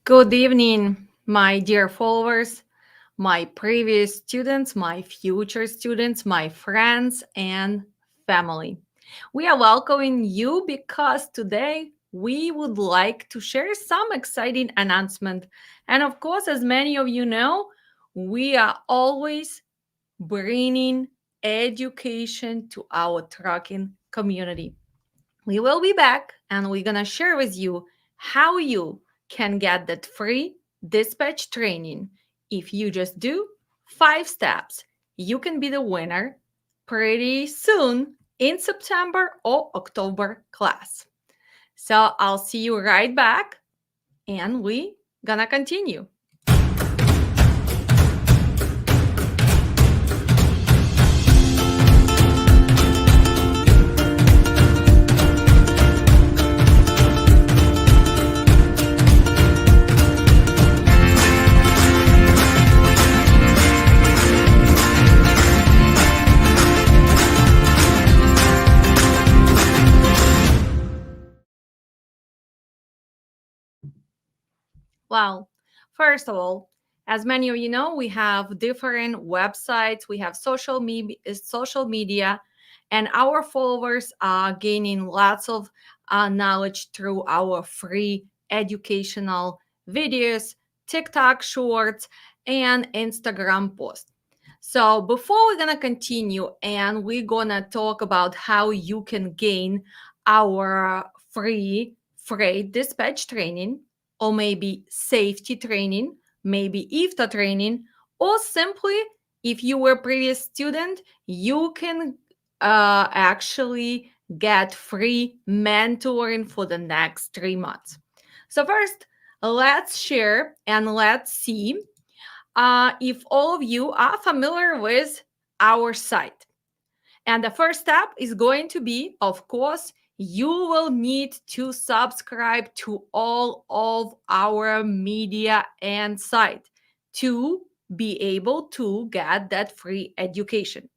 Good evening, my dear followers, my previous students, my future students, my friends, and family. We are welcoming you because today we would like to share some exciting announcement. And of course, as many of you know, we are always bringing education to our trucking community. We will be back and we're going to share with you how you can get that free dispatch training. If you just do 5 steps, you can be the winner pretty soon in September or October class. So I'll see you right back and we gonna continue. Well, first of all, as many of you know, we have different websites, we have social media, and our followers are gaining lots of knowledge through our free educational videos, TikTok shorts, and Instagram posts. So before we're gonna continue and we're gonna talk about how you can gain our free freight dispatch training, or maybe safety training, maybe IFTA training, or simply if you were a previous student, you can actually get free mentoring for the next 3 months. So first, let's share and let's see if all of you are familiar with our site. And the first step is going to be, of course, you will need to subscribe to all of our media and site to be able to get that free education.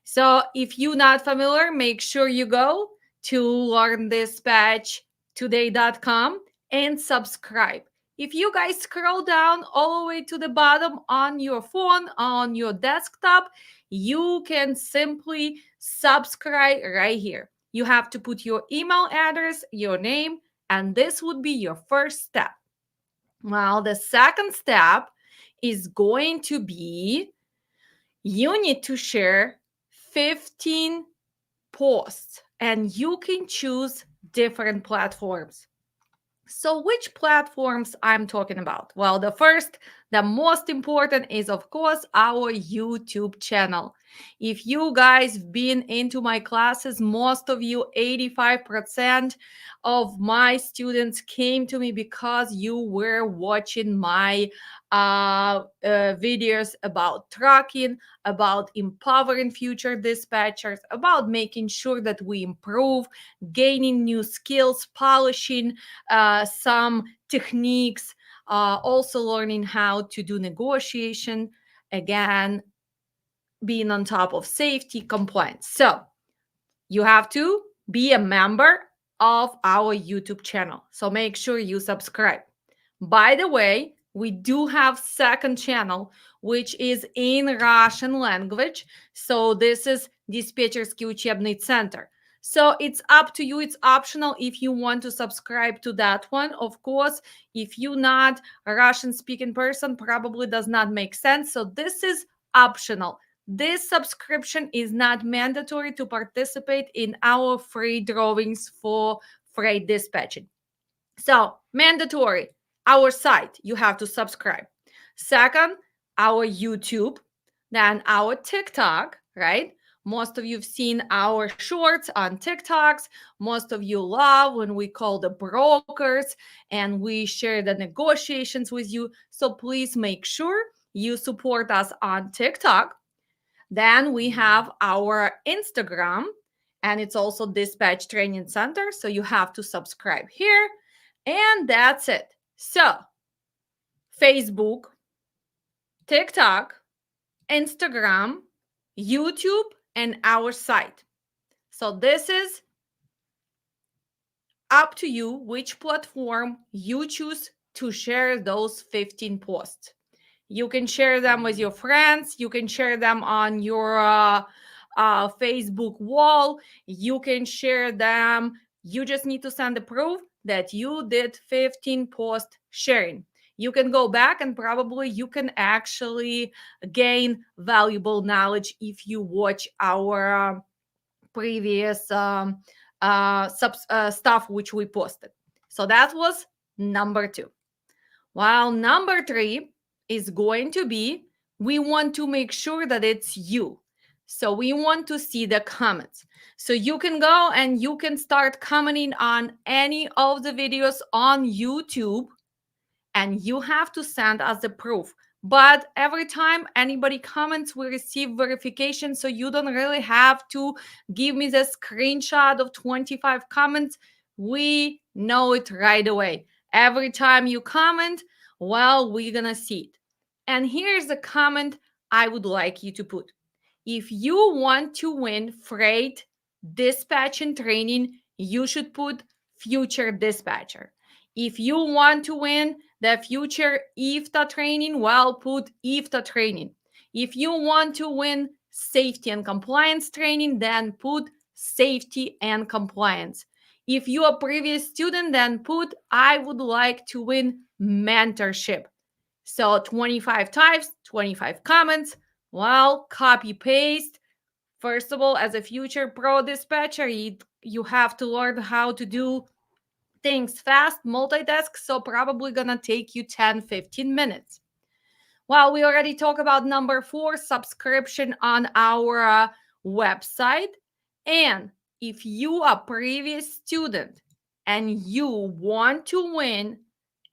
So if you're not familiar, make sure you go to learndispatchtoday.com and subscribe. If you guys scroll down all the way to the bottom on your phone, on your desktop, you can simply subscribe right here. You have to put your email address, your name, and this would be your first step. Well, the second step is going to be you need to share 15 posts and you can choose different platforms. So which platforms I'm talking about? Well, the most important is of course our YouTube channel. If you guys been into my classes, most of you, 85% of my students came to me because you were watching my videos about trucking, about empowering future dispatchers, about making sure that we improve, gaining new skills, polishing some techniques, also learning how to do negotiation, again, being on top of safety compliance. So you have to be a member of our YouTube channel. So make sure you subscribe. By the way, we do have second channel, which is in Russian language. So this is Диспетчерский учебный центр. So it's up to you. It's optional if you want to subscribe to that one. Of course, if you're not a Russian speaking person, probably does not make sense. So this is optional. This subscription is not mandatory to participate in our free drawings for freight dispatching. So, mandatory, our site, you have to subscribe. Second, our YouTube, then our TikTok, right? Most of you've seen our shorts on TikToks. Most of you love when we call the brokers and we share the negotiations with you. So please make sure you support us on TikTok. Then we have our Instagram, and it's also Dispatch Training Center. So you have to subscribe here. And that's it. So, Facebook, TikTok, Instagram, YouTube, and our site. So, this is up to you which platform you choose to share those 15 posts. You can share them with your friends. You can share them on your Facebook wall. You can share them. You just need to send the proof that you did 15 post sharing. You can go back and probably you can actually gain valuable knowledge if you watch our previous stuff which we posted. So that was number two. While number three is going to be, we want to make sure that it's you. So we want to see the comments. So you can go and you can start commenting on any of the videos on YouTube, and you have to send us the proof. But every time anybody comments, we receive verification. So you don't really have to give me the screenshot of 25 comments. We know it right away. Every time you comment, well, we're going to see it. And here's the comment I would like you to put. If you want to win freight dispatching training, you should put future dispatcher. If you want to win the future IFTA training, well, put IFTA training. If you want to win safety and compliance training, then put safety and compliance. If you are a previous student, then put I would like to win mentorship. So 25 types, 25 comments. Well, copy paste. First of all, as a future pro dispatcher, you have to learn how to do things fast, multitask, so probably gonna take you 10-15 minutes. Well, we already talked about number four, subscription on our website. And if you are a previous student and you want to win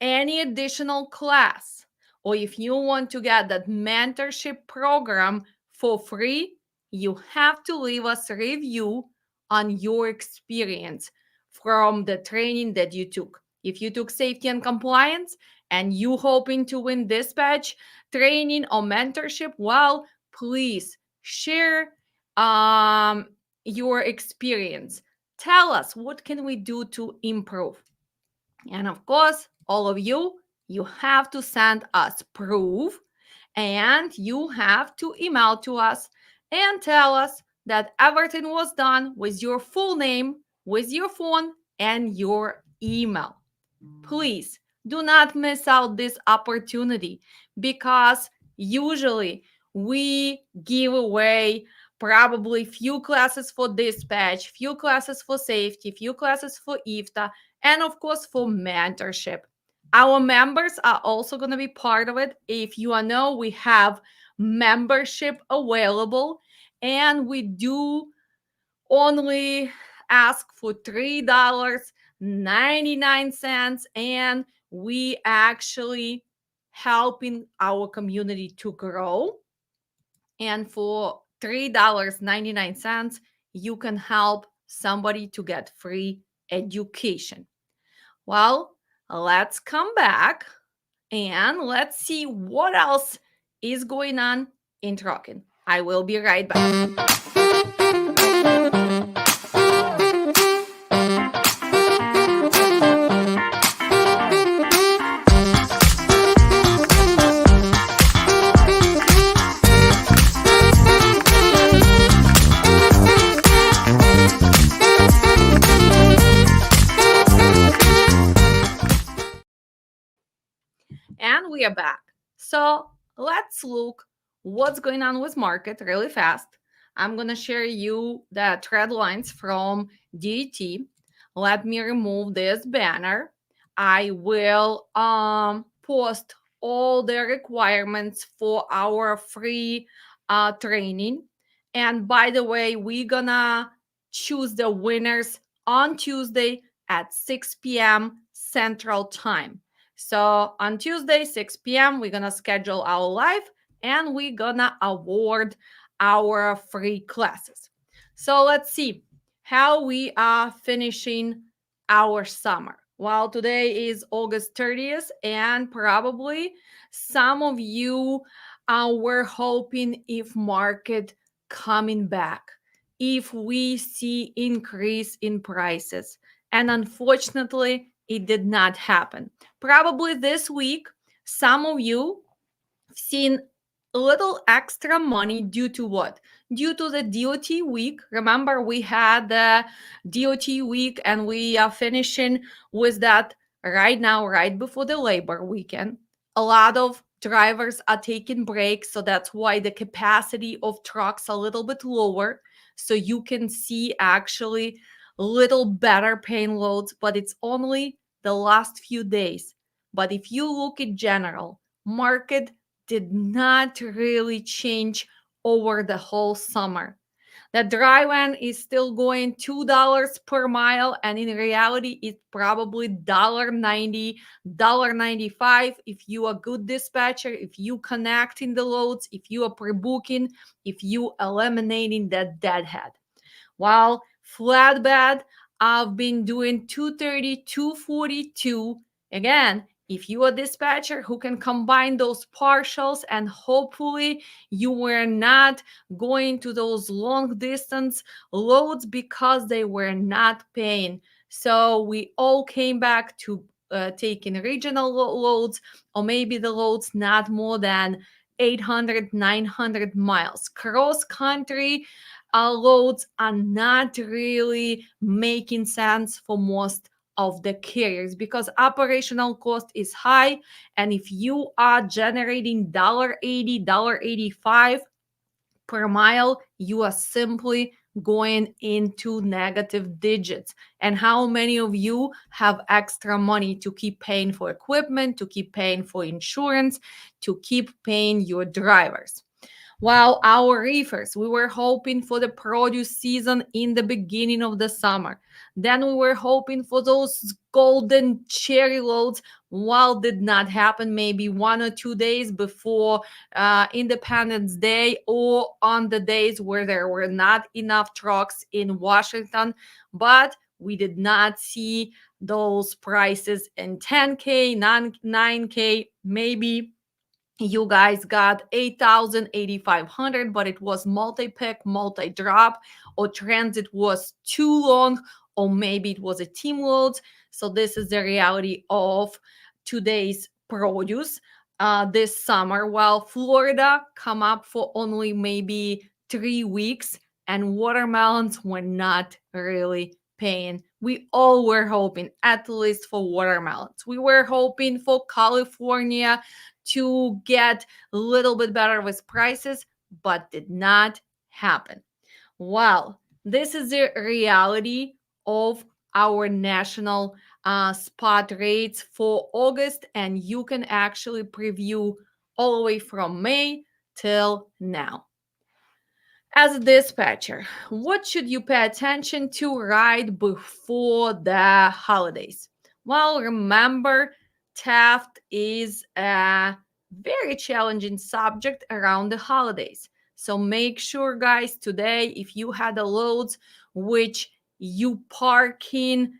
any additional class, or if you want to get that mentorship program for free, you have to leave us a review on your experience from the training that you took. If you took safety and compliance and you hoping to win dispatch training or mentorship, well, please share your experience. Tell us what can we do to improve. And of course, all of you have to send us proof, and you have to email to us and tell us that everything was done with your full name, with your phone, and your email. Please do not miss out this opportunity, because usually we give away probably few classes for dispatch, few classes for safety, few classes for IFTA, and of course for mentorship. Our members are also going to be part of it. If you know, we have membership available, and we do only ask for $3.99, and we actually helping our community to grow. And for $3.99, you can help somebody to get free education. Well, let's come back and let's see what else is going on in trucking. I will be right back. And we are back. So let's look what's going on with market really fast. I'm going to share you the thread lines from DT. Let me remove this banner. I will post all the requirements for our free training. And by the way, we're gonna choose the winners on Tuesday at 6 p.m. Central Time. So on Tuesday, 6 p.m., we're gonna schedule our live, and we're gonna award our free classes. So let's see how we are finishing our summer. Well, today is August 30th, and probably some of you were hoping if market coming back, if we see increase in prices. And unfortunately, it did not happen. Probably this week, some of you seen a little extra money due to what? Due to the DOT week. Remember, we had the DOT week and we are finishing with that right now, right before the labor weekend. A lot of drivers are taking breaks, so that's why the capacity of trucks a little bit lower. So you can see actually little better paying loads, but it's only the last few days. But if you look in general, market did not really change over the whole summer. The dry van is still going $2 per mile, and in reality, it's probably $1.90, $1.95 if you are a good dispatcher, if you connecting the loads, if you are pre-booking, if you eliminating that deadhead. While flatbed, I've been doing 230, 242. Again, if you are a dispatcher who can combine those partials and hopefully you were not going to those long distance loads because they were not paying. So we all came back to taking regional loads, or maybe the loads not more than 800, 900 miles. Cross country loads are not really making sense for most of the carriers because operational cost is high, and if you are generating $1.80, $1.85 per mile, you are simply going into negative digits. And how many of you have extra money to keep paying for equipment, to keep paying for insurance, to keep paying your drivers? While our reefers, we were hoping for the produce season in the beginning of the summer. Then we were hoping for those golden cherry loads. While did not happen, maybe 1 or 2 days before Independence Day, or on the days where there were not enough trucks in Washington. But we did not see those prices in 10K, 9K, maybe you guys got 8,000, 8,500, but it was multi-pick, multi-drop, or transit was too long, or maybe it was a team load. So this is the reality of today's produce this summer. While Florida come up for only maybe 3 weeks, and watermelons were not really paying. We all were hoping, at least for watermelons. We were hoping for California to get a little bit better with prices, but did not happen. Well, this is the reality of our national spot rates for August, and you can actually preview all the way from May till now. As a dispatcher, what should you pay attention to right before the holidays? Well, remember, theft is a very challenging subject around the holidays. So make sure, guys, today, if you had a loads which you park in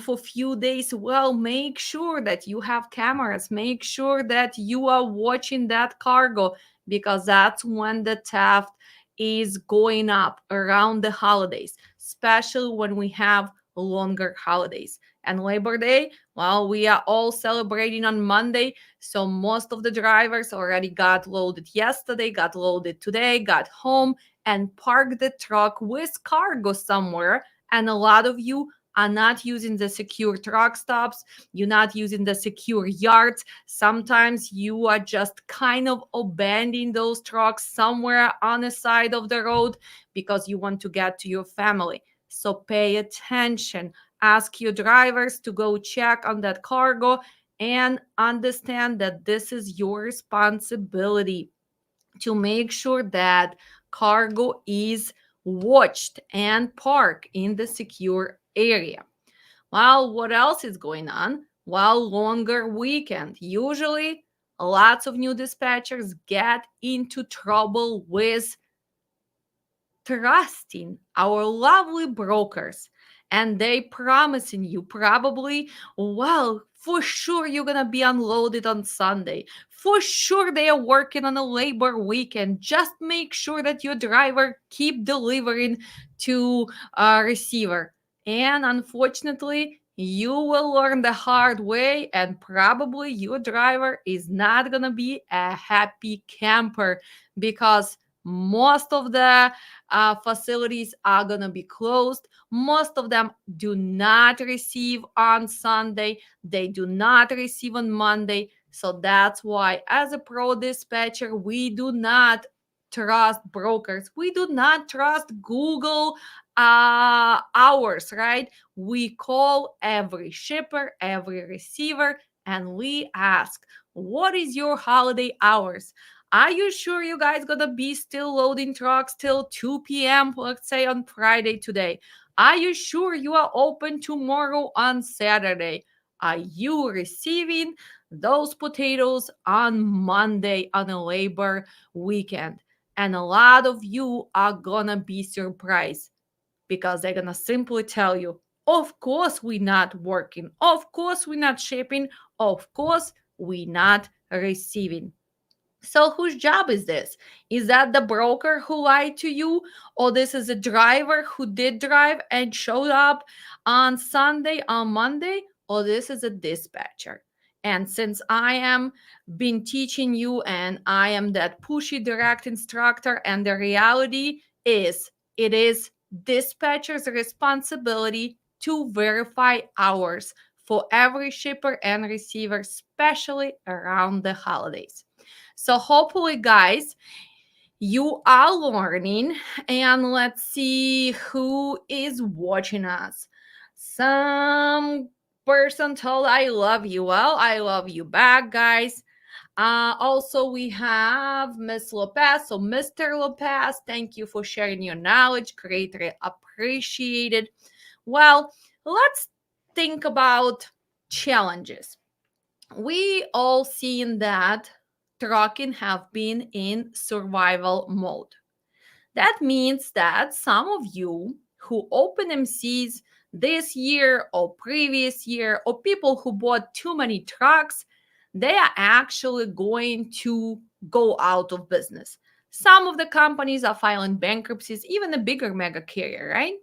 for a few days, well, make sure that you have cameras. Make sure that you are watching that cargo, because that's when the theft is going up around the holidays, especially when we have longer holidays. And Labor Day, well, we are all celebrating on Monday. So most of the drivers already got loaded yesterday, got loaded today, got home and parked the truck with cargo somewhere. And a lot of you are not using the secure truck stops. You're not using the secure yards. Sometimes you are just kind of abandoning those trucks somewhere on the side of the road because you want to get to your family. So pay attention. Ask your drivers to go check on that cargo and understand that this is your responsibility to make sure that cargo is watched and parked in the secure area. Well, what else is going on? Well, longer weekend. Usually, lots of new dispatchers get into trouble with trusting our lovely brokers, and they promising you probably, well, for sure you're gonna be unloaded on Sunday, for sure they are working on a labor weekend, just make sure that your driver keep delivering to a receiver. And unfortunately, You will learn the hard way, and probably your driver is not gonna be a happy camper because most of the facilities are gonna be closed. Most of them do not receive on Sunday, they do not receive on Monday. So that's why, as a pro dispatcher, we do not trust brokers, we do not trust Google hours, right? We call every shipper, every receiver, and we ask, what is your holiday hours? Are you sure you guys gonna be still loading trucks till 2 p.m., let's say on Friday today? Are you sure you are open tomorrow on Saturday? Are you receiving those potatoes on Monday on a labor weekend? And a lot of you are gonna be surprised because they're gonna simply tell you, of course we're not working, of course we're not shipping, of course we're not receiving. So whose job is this? Is that the broker who lied to you, or this is a driver who did drive and showed up on Sunday, on Monday, or this is a dispatcher? And since I am been teaching you and I am that pushy direct instructor, and the reality is it is dispatcher's responsibility to verify hours for every shipper and receiver, especially around the holidays. So hopefully, guys, you are learning. And let's see who is watching us. Some person told I love you. Well, I love you back, guys. Also, we have Miss Lopez. So, Mr. Lopez, thank you for sharing your knowledge. Greatly appreciated. Well, let's think about challenges. We all seen that trucking have been in survival mode. That means that some of you who open MCs this year or previous year, or people who bought too many trucks, they are actually going to go out of business. Some of the companies are filing bankruptcies, even a bigger mega carrier, right?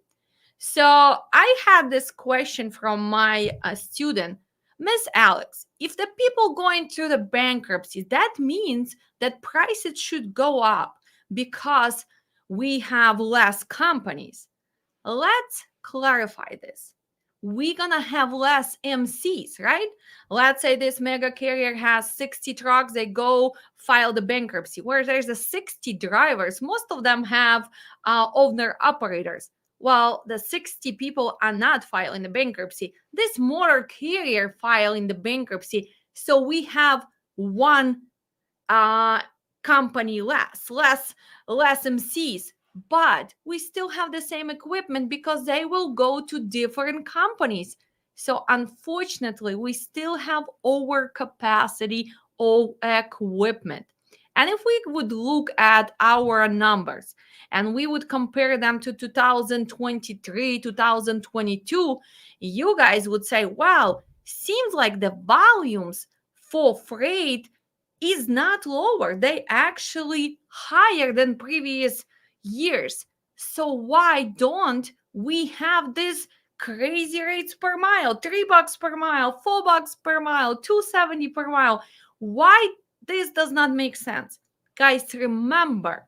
So I had this question from my student, Miss Alex. If the people going through the bankruptcy, that means that prices should go up because we have less companies. Let's clarify this. We're gonna have less MCs, right? Let's say this mega carrier has 60 trucks, they go file the bankruptcy. Where there's a 60 drivers, most of them have owner operators. Well, the 60 people are not filing the bankruptcy. This motor carrier filing the bankruptcy. So we have one uh, company less MCs, but we still have the same equipment because they will go to different companies. So unfortunately, we still have overcapacity of equipment. And if we would look at our numbers and we would compare them to 2023, 2022, you guys would say, wow, seems like the volumes for freight is not lower. They actually higher than previous years. So why don't we have this crazy rates per mile, $3 per mile, $4 per mile, 270 per mile? Why this does not make sense? Guys, remember,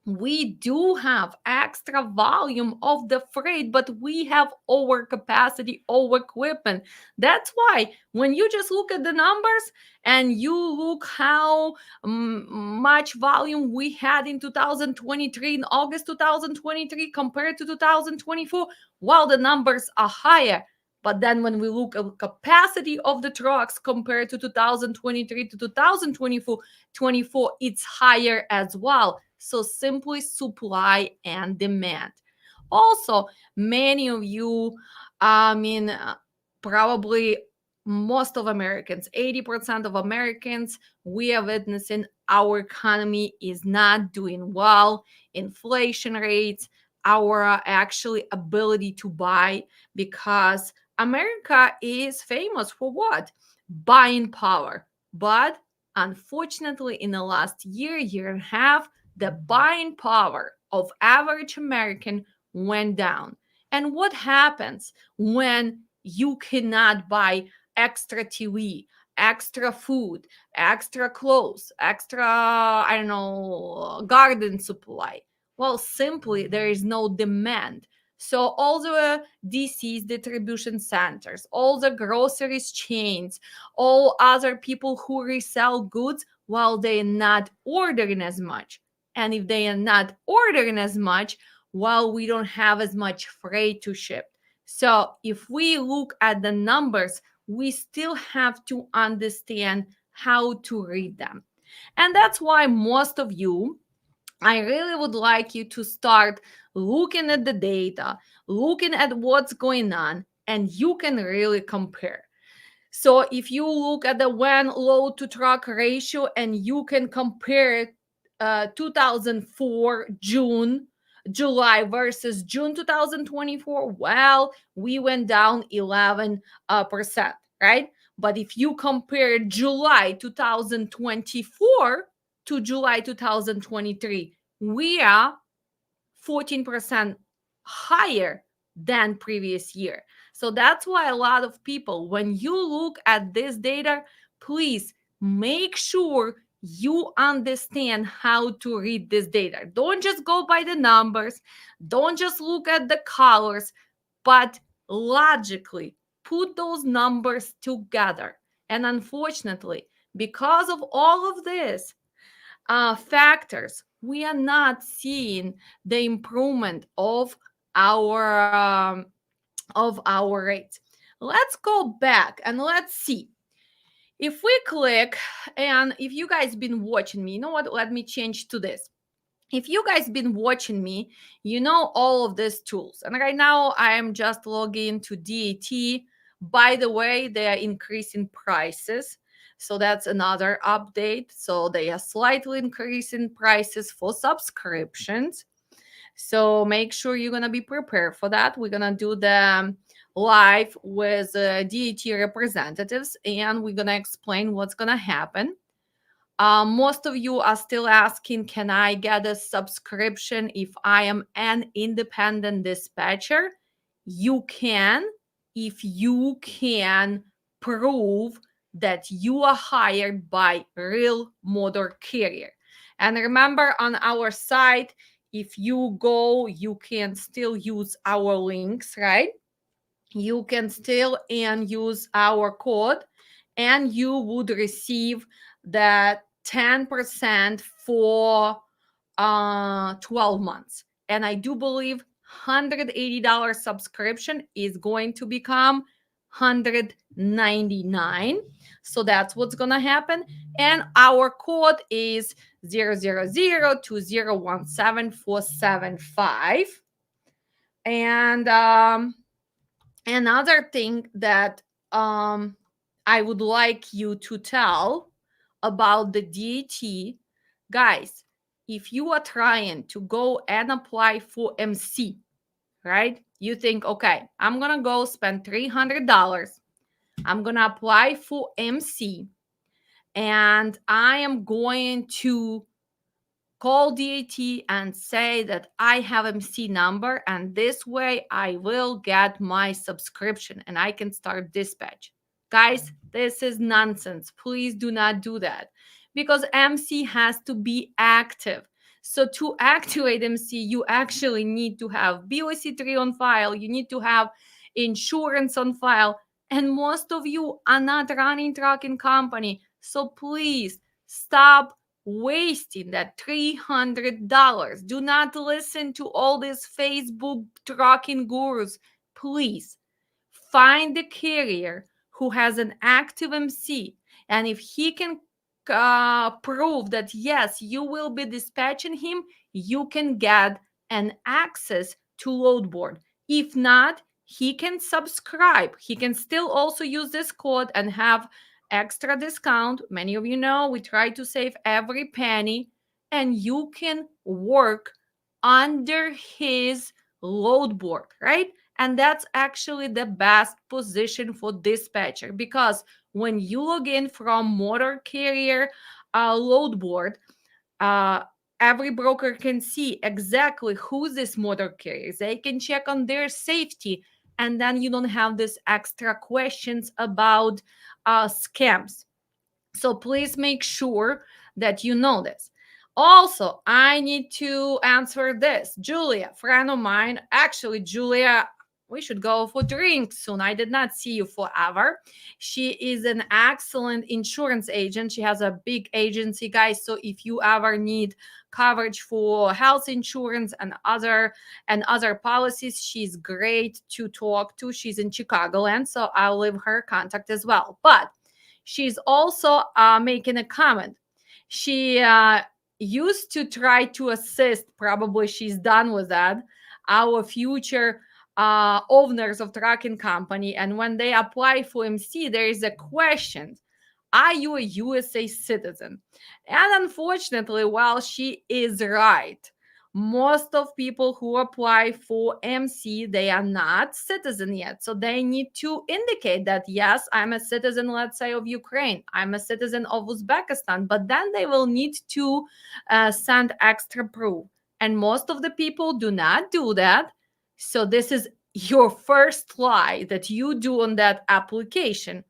we do have extra volume of the freight, but we have overcapacity, over equipment. That's why when you just look at the numbers and you look how much volume we had in 2023, in August 2023 compared to 2024, well, the numbers are higher. But then when we look at capacity of the trucks compared to 2023 to 2024, it's higher as well. So simply supply and demand. Also, many of you, I mean, probably most of Americans, 80% of Americans, we are witnessing our economy is not doing well. Inflation rates, our actually ability to buy, because America is famous for what? Buying power. But unfortunately, in the last year and a half, the buying power of average American went down. And what happens when you cannot buy extra TV, extra food, extra clothes, extra, I don't know, garden supply. Well, simply there is no demand. So all the DCs, distribution centers, all the groceries chains, all other people who resell goods, well, they're not ordering as much. And if they are not ordering as much, well, we don't have as much freight to ship. So if we look at the numbers, we still have to understand how to read them. And that's why most of you, I really would like you to start looking at the data, looking at what's going on, and you can really compare. So if you look at the van load to truck ratio and you can compare it, 2004 June, July versus June 2024, well, we went down 11%, right? But if you compare July 2024 to July 2023, we are 14% higher than previous year. So that's why a lot of people, when you look at this data, please make sure you understand how to read this data. Don't just go by the numbers, don't just look at the colors, but logically put those numbers together. And unfortunately, because of all of this, factors, we are not seeing the improvement our of our rates. Let's go back and let's see. If we click, and if you guys been watching me, you know what? Let me change to this. If you guys been watching me, you know all of these tools. And right now I am just logging to DAT. By the way, they are increasing prices. So that's another update. So they are slightly increasing prices for subscriptions. So make sure you're going to be prepared for that. We're going to do the live with DAT representatives and we're going to explain what's going to happen. Most of you are still asking, can I get a subscription if I am an independent dispatcher? You can, if you can prove that you are hired by real motor carrier. And remember, on our site, if you go, you can still use our links, right? You can still and use our code and you would receive that 10% for 12 months. And I do believe $180 subscription is going to become $199. So that's what's going to happen. And our code is 00020174775. And another thing that I would like you to tell about the DAT, guys, if you are trying to go and apply for MC, right? You think, okay, I'm going to go spend $300. I'm going to apply for MC and I am going to call DAT and say that I have MC number and this way I will get my subscription and I can start dispatch. Guys, this is nonsense. Please do not do that because MC has to be active. So to activate MC, you actually need to have BOC3 on file. You need to have insurance on file. And most of you are not running trucking company. So please stop wasting that $300. Do not listen to all these Facebook trucking gurus. Please find the carrier who has an active MC. And if he can prove that, yes, you will be dispatching him, you can get an access to load board. If not, he can subscribe. He can still also use this code and have extra discount. Many of you know we try to save every penny, and you can work under his load board, right? And that's actually the best position for dispatcher because when you log in from motor carrier load board, uh, every broker can see exactly who's this motor carrier. They can check on their safety and then you don't have this extra questions about scams. So please make sure that you know this. Also, I need to answer this. Julia, friend of mine, actually, Julia, we should go for drinks soon. I did not see you forever. She is an excellent insurance agent. She has a big agency, guys. So if you ever need coverage for health insurance and other policies, she's great to talk to. She's in Chicagoland, so I'll leave her contact as well. But she's also making a comment. She used to try to assist, probably she's done with that, our future owners of trucking company. And when they apply for MC, there is a question: are you a USA citizen? And unfortunately, while she is right, most of people who apply for MC, they are not citizen yet. So they need to indicate that, yes, I'm a citizen, let's say, of Ukraine. I'm a citizen of Uzbekistan. But then they will need to send extra proof. And most of the people do not do that. So this is your first lie that you do on that application.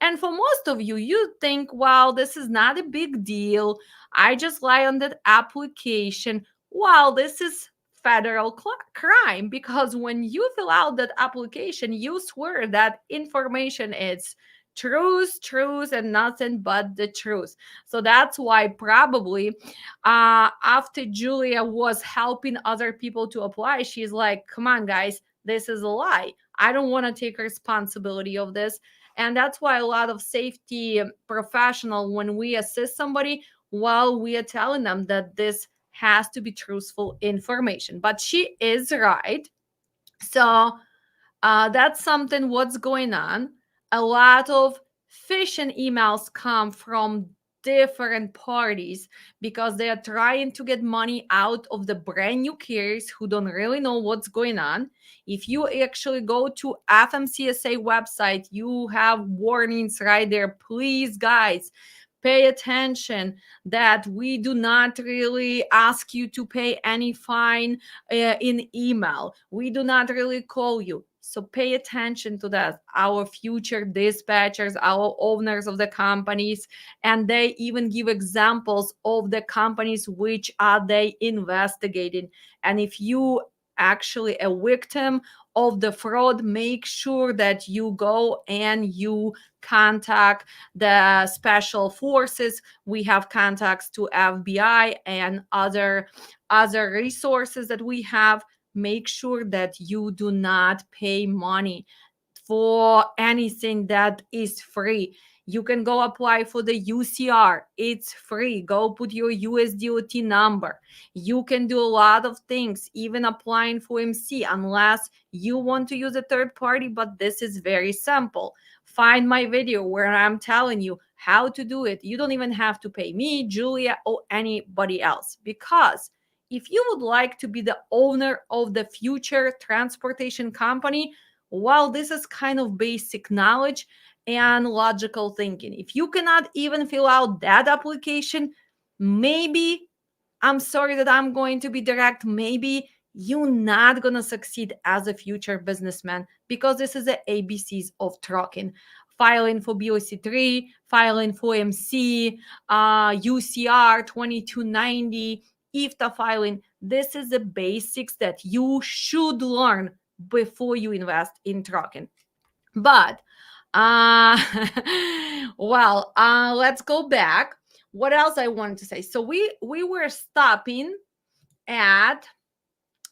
And for most of you, you think, well, this is not a big deal. I just lie on that application. Well, this is federal crime, because when you fill out that application, you swear that information is truth, and nothing but the truth. So that's why probably after Julia was helping other people to apply, she's like, come on, guys, this is a lie. I don't want to take responsibility of this. And that's why a lot of safety professional, when we assist somebody, while we are telling them that this has to be truthful information. But she is right. So that's something what's going on. A lot of phishing emails come from different parties because they are trying to get money out of the brand new carriers who don't really know what's going on. If you actually go to FMCSA website, you have warnings right there. Please, guys, pay attention that we do not really ask you to pay any fine in email. We do not really call you. So pay attention to that. Our future dispatchers, our owners of the companies, and they even give examples of the companies which are they investigating. And if you actually a victim of the fraud, make sure that you go and you contact the special forces. We have contacts to FBI and other resources that we have. Make sure that you do not pay money for anything that is free. You can go apply for the UCR. It's free. Go put your USDOT number. You can do a lot of things, even applying for MC, unless you want to use a third party, but this is very simple. Find my video where I'm telling you how to do it. You don't even have to pay me, Julia, or anybody else, because if you would like to be the owner of the future transportation company, well, this is kind of basic knowledge and logical thinking. If you cannot even fill out that application, maybe, I'm sorry that I'm going to be direct, maybe you're not going to succeed as a future businessman, because this is the ABCs of trucking. Filing for BOC3, filing for MC, UCR 2290, IFTA filing. This is the basics that you should learn before you invest in trucking. But let's go back. What else I wanted to say? So we were stopping at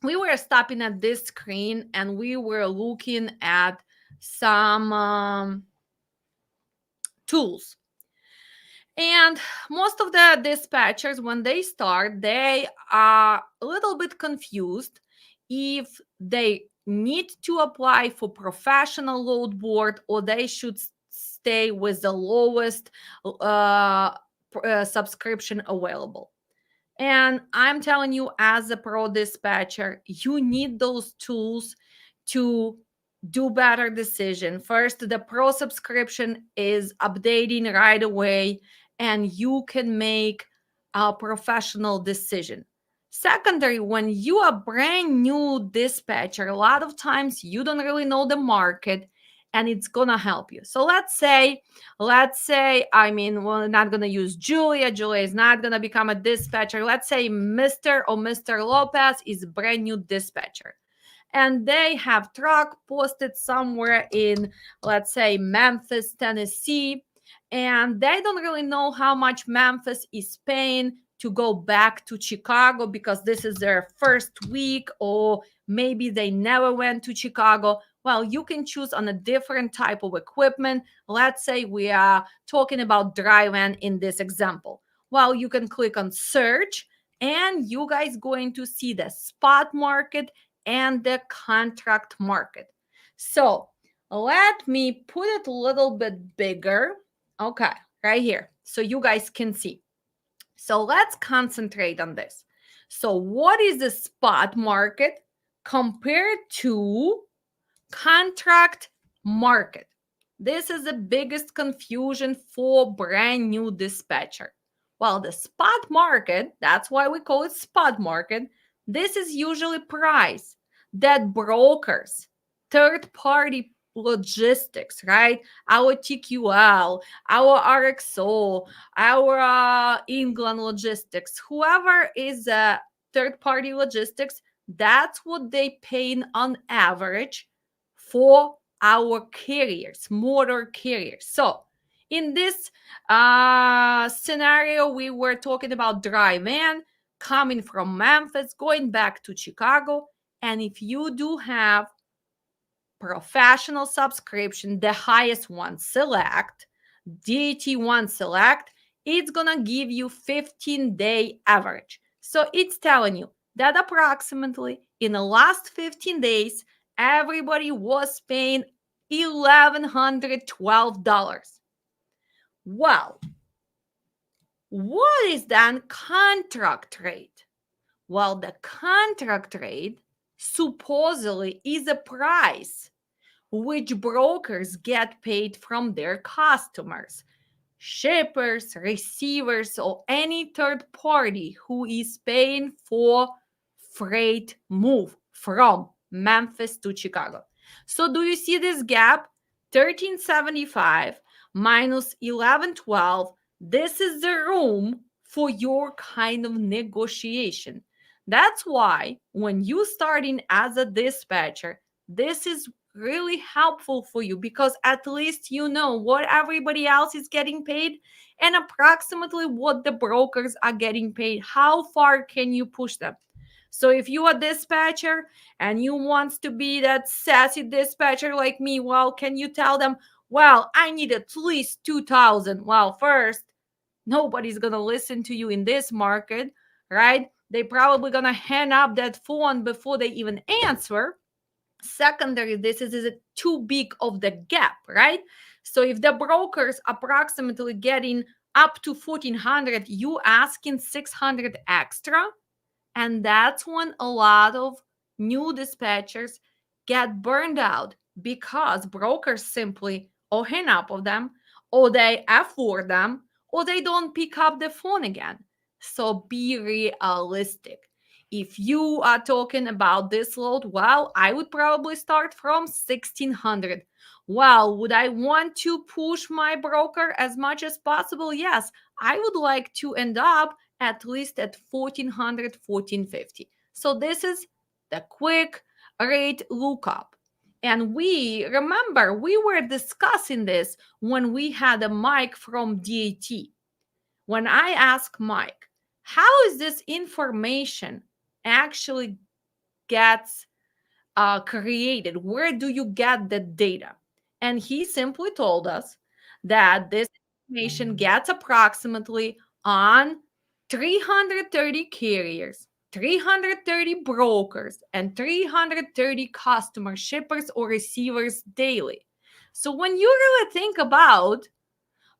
this screen, and we were looking at some tools. And most of the dispatchers, when they start, they are a little bit confused if they need to apply for professional load board, or they should stay with the lowest subscription available. And I'm telling you, as a pro dispatcher, you need those tools to do better decision. First, the pro subscription is updating right away, and you can make a professional decision. Secondary, when you are brand new dispatcher, a lot of times you don't really know the market and it's gonna help you. So let's say, I mean, we're not gonna use Julia. Julia is not gonna become a dispatcher. Let's say Mr. Lopez is brand new dispatcher and they have truck posted somewhere in, let's say, Memphis, Tennessee, and they don't really know how much Memphis is paying to go back to Chicago because this is their first week, or maybe they never went to Chicago. Well, you can choose on a different type of equipment. Let's say we are talking about dry van in this example. Well, you can click on search and you guys going to see the spot market and the contract market. So let me put it a little bit bigger. Okay, right here. So you guys can see. So let's concentrate on this. So what is the spot market compared to contract market? This is the biggest confusion for brand new dispatcher. Well, the spot market, that's why we call it spot market. This is usually price that brokers, third party logistics, right? Our TQL, our RXO, our England logistics, whoever is a third party logistics, that's what they pay on average for our carriers, motor carriers. So in this scenario, we were talking about dry van coming from Memphis, going back to Chicago. And if you do have professional subscription, the highest one, select, DT1 select, it's gonna give you 15-day average. So it's telling you that approximately in the last 15 days, everybody was paying $1,112. Well, what is then contract rate? Well, the contract rate supposedly is a price which brokers get paid from their customers, shippers, receivers, or any third party who is paying for freight move from Memphis to Chicago. So do you see this gap? 1375 minus 1112. This is the room for your kind of negotiation. That's why when you starting as a dispatcher, this is really helpful for you because at least you know what everybody else is getting paid and approximately what the brokers are getting paid. How far can you push them? So if you are a dispatcher and you want to be that sassy dispatcher like me, well, can you tell them, well, I need at least 2,000? Well, first, nobody's going to listen to you in this market, right? They probably going to hang up that phone before they even answer. Secondary, this is too big of the gap, right? So if the brokers approximately getting up to 1,400, you asking 600 extra, and that's when a lot of new dispatchers get burned out because brokers simply or hang up on them, or they afford them, or they don't pick up the phone again. So be realistic. If you are talking about this load, well, I would probably start from 1,600. Well, would I want to push my broker as much as possible? Yes, I would like to end up at least at 1,400, 1,450. So this is the quick rate lookup. And we remember we were discussing this when we had a Mike from DAT. When I asked Mike, how is this information actually gets created? Where do you get the data? And he simply told us that this information gets approximately on 330 carriers, 330 brokers, and 330 customer shippers or receivers daily. So when you really think about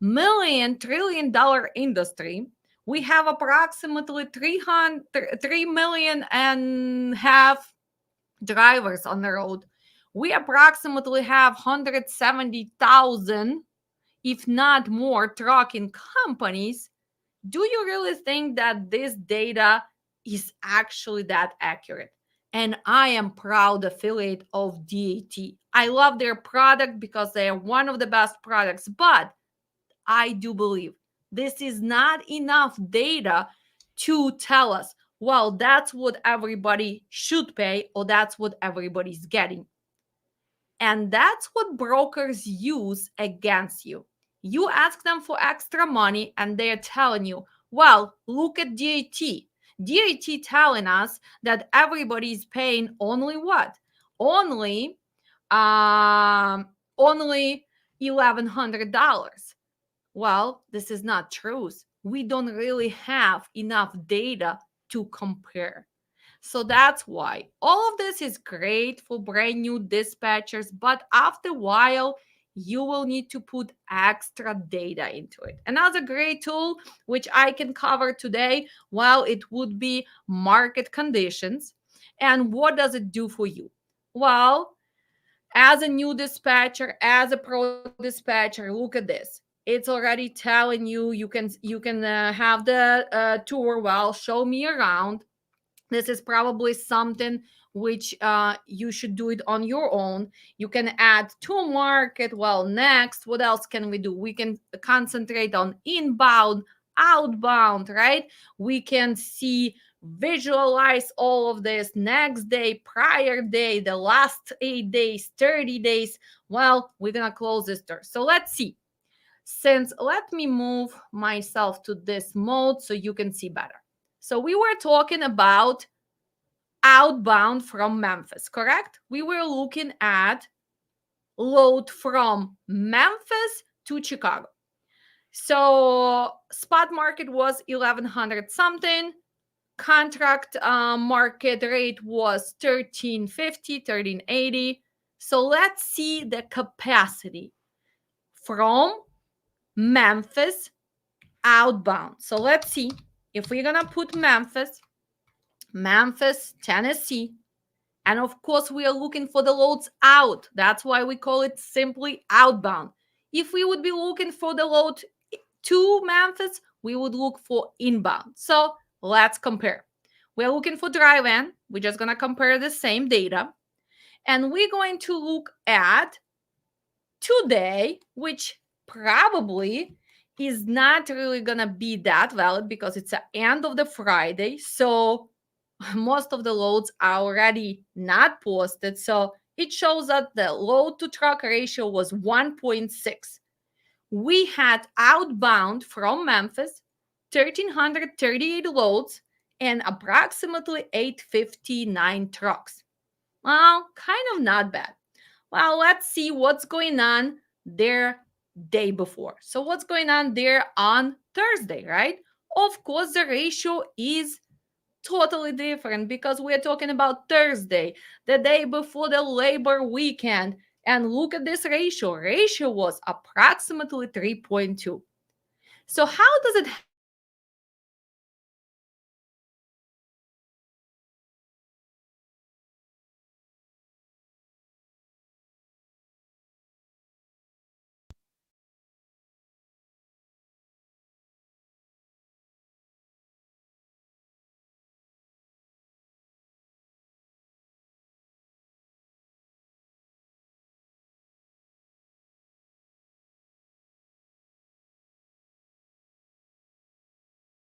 $1 trillion industry, we have approximately 3 million and half drivers on the road. We approximately have 170,000, if not more, trucking companies. Do you really think that this data is actually that accurate. And I am proud affiliate of DAT. I love their product because they are one of the best products, but I do believe this is not enough data to tell us, well, that's what everybody should pay or that's what everybody's getting. And that's what brokers use against you. You ask them for extra money and they're telling you, well, look at DAT. DAT telling us that everybody's paying only what? Only only $1,100. Well, this is not true. We don't really have enough data to compare. So that's why all of this is great for brand new dispatchers, but after a while, you will need to put extra data into it. Another great tool, which I can cover today, well, it would be market conditions. And what does it do for you? Well, as a new dispatcher, as a pro dispatcher, look at this. It's already telling you can have the tour, well, show me around. This is probably something which you should do it on your own. You can add to market. Well, next, what else can we do? We can concentrate on inbound, outbound, right? We can see, visualize all of this next day, prior day, the last 8 days, 30 days. Well, we're gonna close this door. So let's see. Since let me move myself to this mode so you can see better. So we were talking about outbound from Memphis, correct? We were looking at load from Memphis to Chicago. So spot market was 1100 something. Contract market rate was 1350, 1380. So let's see the capacity from Memphis outbound. So let's see if we're gonna put Memphis, Tennessee. And of course, we are looking for the loads out. That's why we call it simply outbound. If we would be looking for the load to Memphis, we would look for inbound. So let's compare. We're looking for dry van. We're just going to compare the same data. And we're going to look at today, which probably is not really going to be that valid because it's the end of the Friday. So most of the loads are already not posted. So it shows that the load to truck ratio was 1.6. We had outbound from Memphis 1,338 loads and approximately 859 trucks. Well, kind of not bad. Well, let's see what's going on there day before. So what's going on there on Thursday, right? Of course, the ratio is totally different because we're talking about Thursday, the day before the labor weekend. And look at this ratio. Ratio was approximately 3.2. So how does it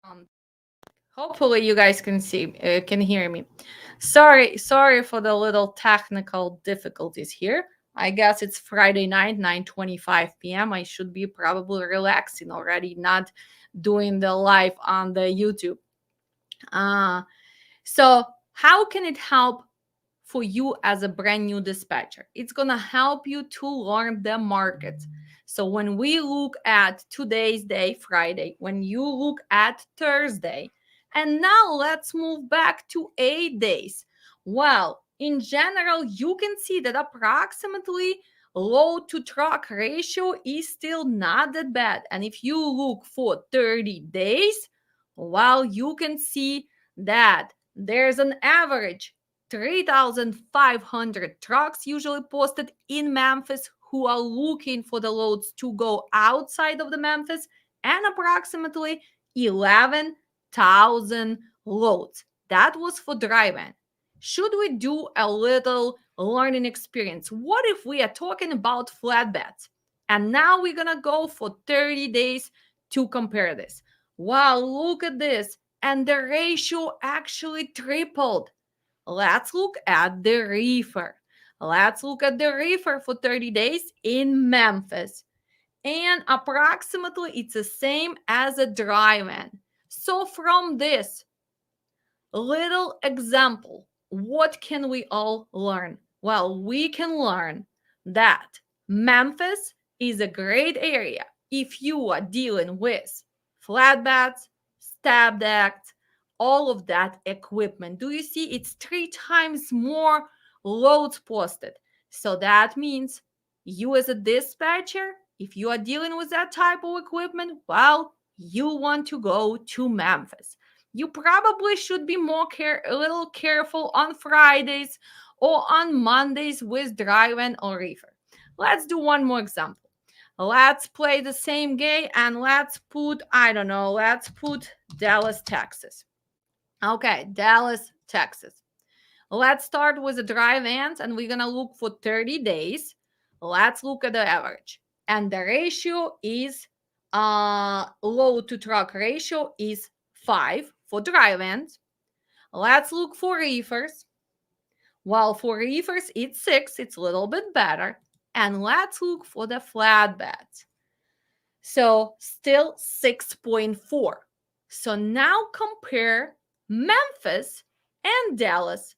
um, hopefully you guys can see can hear me. Sorry for the little technical difficulties here. I guess it's Friday night, 9:25 p.m. I should be probably relaxing already, not doing the live on the YouTube. Uh, so how can it help for you as a brand new dispatcher? It's going to help you to learn the market. So when we look at today's day, Friday, when you look at Thursday, and now let's move back to 8 days. Well, in general, you can see that approximately load to truck ratio is still not that bad. And if you look for 30 days, well, you can see that there's an average 3,500 trucks usually posted in Memphis who are looking for the loads to go outside of the Memphis, and approximately 11,000 loads That was for drive-in. Should we do a little learning experience? What if we are talking about flatbeds? And now we're gonna go for 30 days to compare this. Wow, look at this. And the ratio actually tripled. Let's look at the reefer. Let's look at the reefer for 30 days in Memphis. And approximately it's the same as a drive-in. So from this little example, what can we all learn? Well, we can learn that Memphis is a great area if you are dealing with flatbeds, stab decks, all of that equipment. Do you see it's 3 times more loads posted? So that means you as a dispatcher, if you are dealing with that type of equipment, well, you want to go to Memphis. You probably should be a little careful on Fridays or on Mondays with drive-in or reefer. Let's do one more example. Let's play the same game and let's put, I don't know, let's put Dallas, Texas. Okay, Dallas, Texas. Let's start with the drive-ins and we're gonna look for 30 days. Let's look at the average. And the ratio is load to truck ratio is 5 for drive-ins. Let's look for reefers. Well, for reefers, it's 6. It's a little bit better. And let's look for the flatbeds. So still 6.4. So now compare Memphis and Dallas.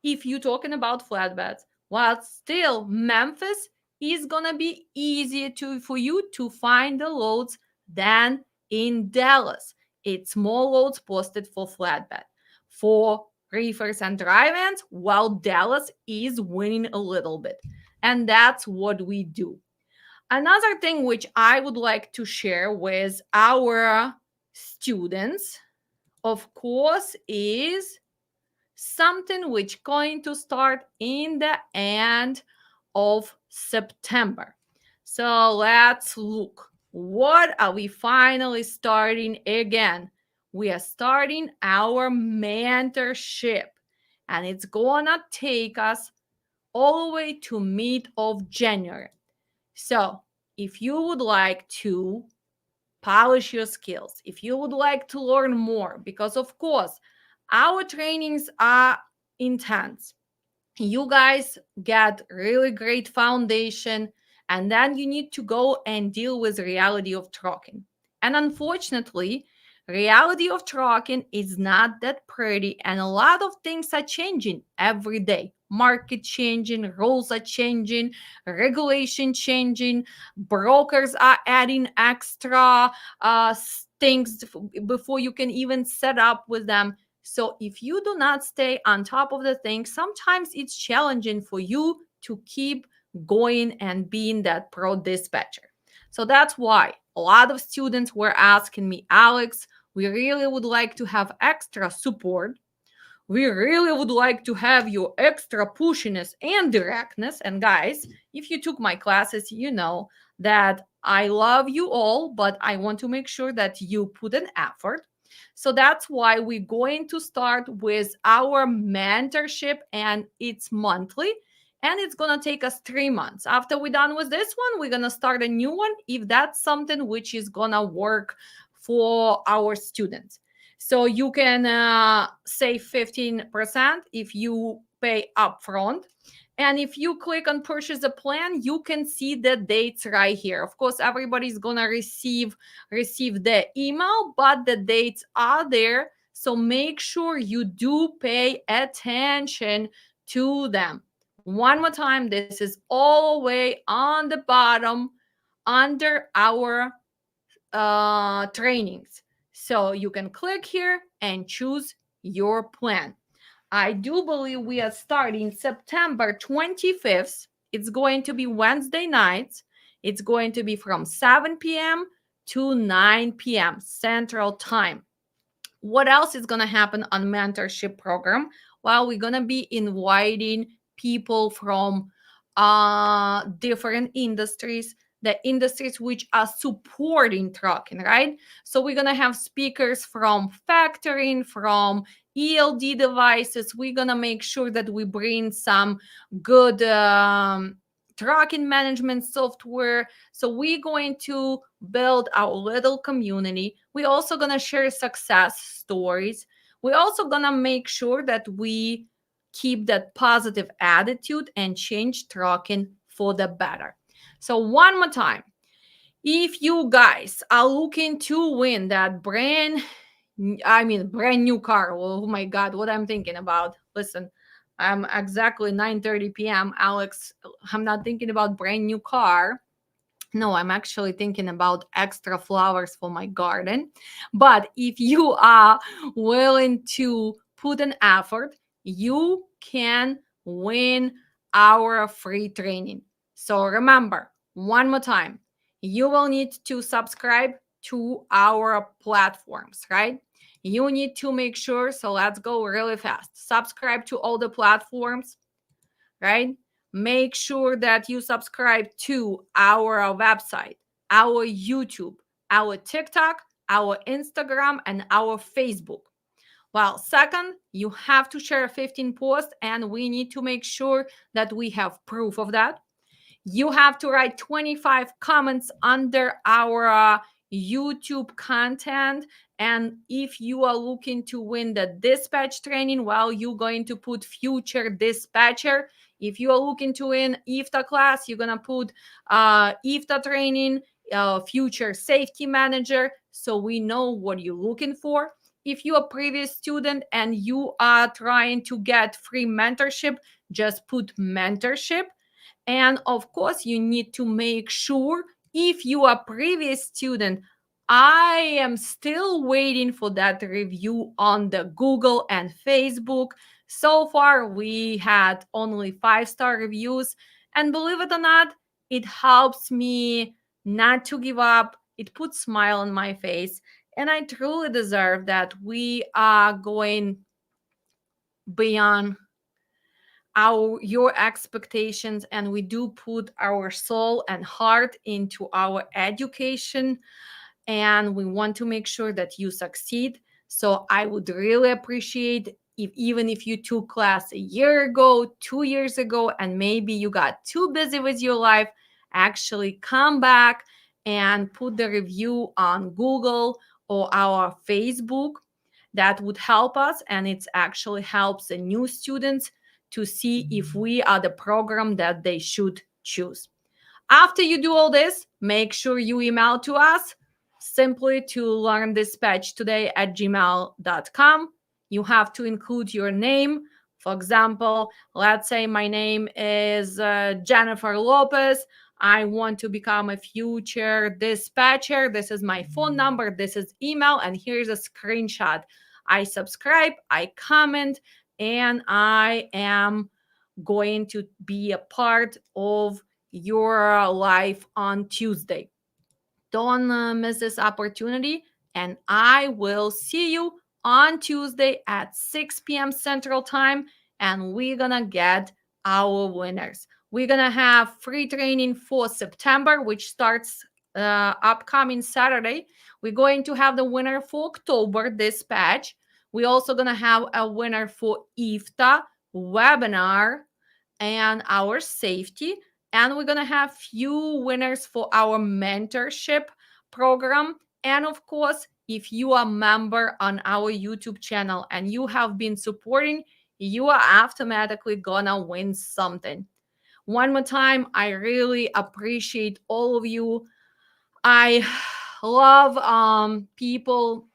If you're talking about flatbeds, while still Memphis is gonna be easier for you to find the loads than in Dallas. It's more loads posted for flatbed. For reefers and drive-ins, while Dallas is winning a little bit. And that's what we do. Another thing which I would like to share with our students, of course, is something which going to start in the end of September. So let's look. What are we finally starting again? We are starting our mentorship, and it's gonna take us all the way to mid of January. So if you would like to polish your skills, if you would like to learn more, because of course, our trainings are intense. You guys get really great foundation, and then you need to go and deal with reality of trucking. And unfortunately, reality of trucking is not that pretty, and a lot of things are changing every day. Market changing, rules are changing, regulation changing, brokers are adding extra things before you can even set up with them. So if you do not stay on top of the thing, sometimes it's challenging for you to keep going and being that pro dispatcher. So that's why a lot of students were asking me, Alex, we really would like to have extra support. We really would like to have your extra pushiness and directness. And guys, if you took my classes, you know that I love you all, but I want to make sure that you put an effort. So that's why we're going to start with our mentorship, and it's monthly, and it's going to take us 3 months. After we're done with this one, we're going to start a new one if that's something which is going to work for our students. So you can save 15% if you pay upfront. And if you click on purchase a plan, you can see the dates right here. Of course, everybody's gonna receive the email, but the dates are there. So make sure you do pay attention to them. One more time, this is all the way on the bottom under our trainings. So you can click here and choose your plan. I do believe we are starting September 25th. It's going to be Wednesday nights. It's going to be from 7 p.m. to 9 p.m. Central Time. What else is going to happen on mentorship program? Well, we're going to be inviting people from different industries, the industries which are supporting trucking, right? So we're going to have speakers from factoring, from ELD devices. We're gonna make sure that we bring some good tracking management software. So we're going to build our little community. We're also gonna share success stories. We're also gonna make sure that we keep that positive attitude and change tracking for the better. So one more time, if you guys are looking to win that brand new car. Oh my God, what I'm thinking about. Listen, I'm exactly 9:30 p.m. Alex, I'm not thinking about brand new car. No, I'm actually thinking about extra flowers for my garden. But if you are willing to put an effort, you can win our free training. So remember, one more time, you will need to subscribe to our platforms, right? You need to make sure, so let's go really fast. Subscribe to all the platforms, right? Make sure that you subscribe to our website, our YouTube, our TikTok, our Instagram, and our Facebook. Well, second, you have to share a 15 post, and we need to make sure that we have proof of that. You have to write 25 comments under our YouTube content. And if you are looking to win the dispatch training, well, you're going to put future dispatcher. If you are looking to win IFTA class, you're going to put IFTA training, future safety manager. So we know what you're looking for. If you're a previous student and you are trying to get free mentorship, just put mentorship. And of course, you need to make sure, if you are a previous student, I am still waiting for that review on the Google and Facebook. So far, we had only 5-star reviews. And believe it or not, it helps me not to give up. It puts a smile on my face. And I truly deserve that we are going beyond your expectations, and we do put our soul and heart into our education, and we want to make sure that you succeed. So I would really appreciate if, even if you took class a year ago, 2 years ago, and maybe you got too busy with your life, actually come back and put the review on Google or our Facebook. That would help us, and it actually helps the new students to see if we are the program that they should choose. After you do all this, make sure you email to us simply to learndispatchtoday@gmail.com. You have to include your name. For example, let's say my name is Jennifer Lopez. I want to become a future dispatcher. This is my phone number. This is email. And here's a screenshot. I subscribe, I comment, and I am going to be a part of your life on Tuesday. Don't miss this opportunity. And I will see you on Tuesday at 6 p.m. Central Time. And we're going to get our winners. We're going to have free training for September, which starts upcoming Saturday. We're going to have the winner for October dispatch. We're also going to have a winner for IFTA webinar and our safety. And we're going to have few winners for our mentorship program. And of course, if you are a member on our YouTube channel and you have been supporting, you are automatically gonna win something. One more time, I really appreciate all of you. I love people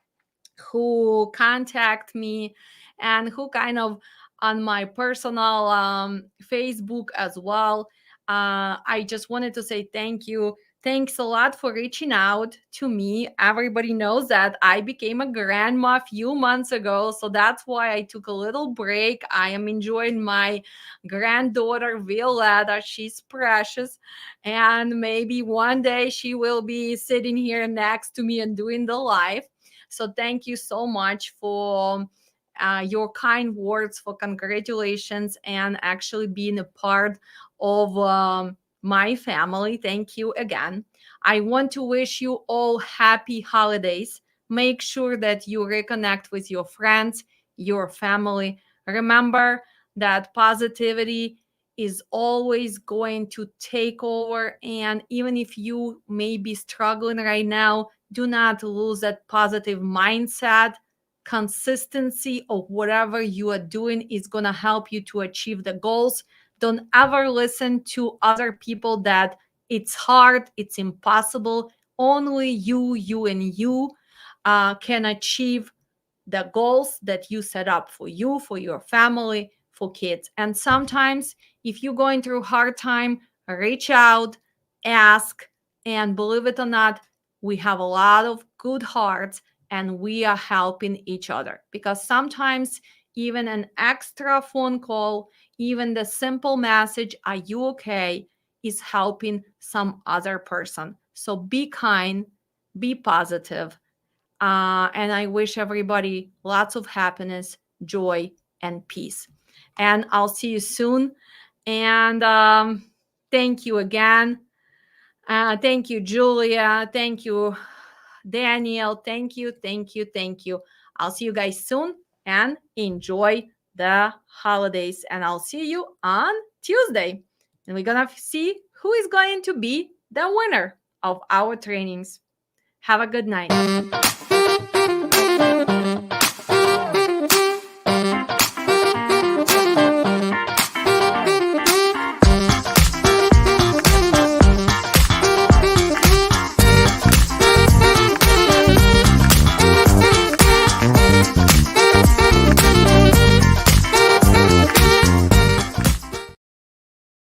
who contact me and who kind of on my personal Facebook as well. I just wanted to say thank you. Thanks a lot for reaching out to me. Everybody knows that I became a grandma a few months ago, so that's why I took a little break. I am enjoying my granddaughter Violetta. She's precious, and maybe one day she will be sitting here next to me and doing the live. So thank you so much for your kind words, for congratulations, and actually being a part of my family. Thank you again. I want to wish you all happy holidays. Make sure that you reconnect with your friends. your family. Remember that positivity is always going to take over. And even if you may be struggling right now, do not lose that positive mindset. Consistency of whatever you are doing is going to help you to achieve the goals. Don't ever listen to other people that it's hard, it's impossible. Only you, and you can achieve the goals that you set up for you, for your family, for kids. And sometimes, if you're going through a hard time, reach out, ask, and believe it or not, we have a lot of good hearts and we are helping each other. Because sometimes, even an extra phone call, even the simple message, "Are you okay?" is helping some other person. So be kind, be positive, and I wish everybody lots of happiness, joy, and peace. And I'll see you soon. And thank you again. Thank you, Julia. Thank you, Daniel. Thank you, thank you, thank you. I'll see you guys soon and enjoy the holidays. And I'll see you on Tuesday. And we're going to see who is going to be the winner of our trainings. Have a good night.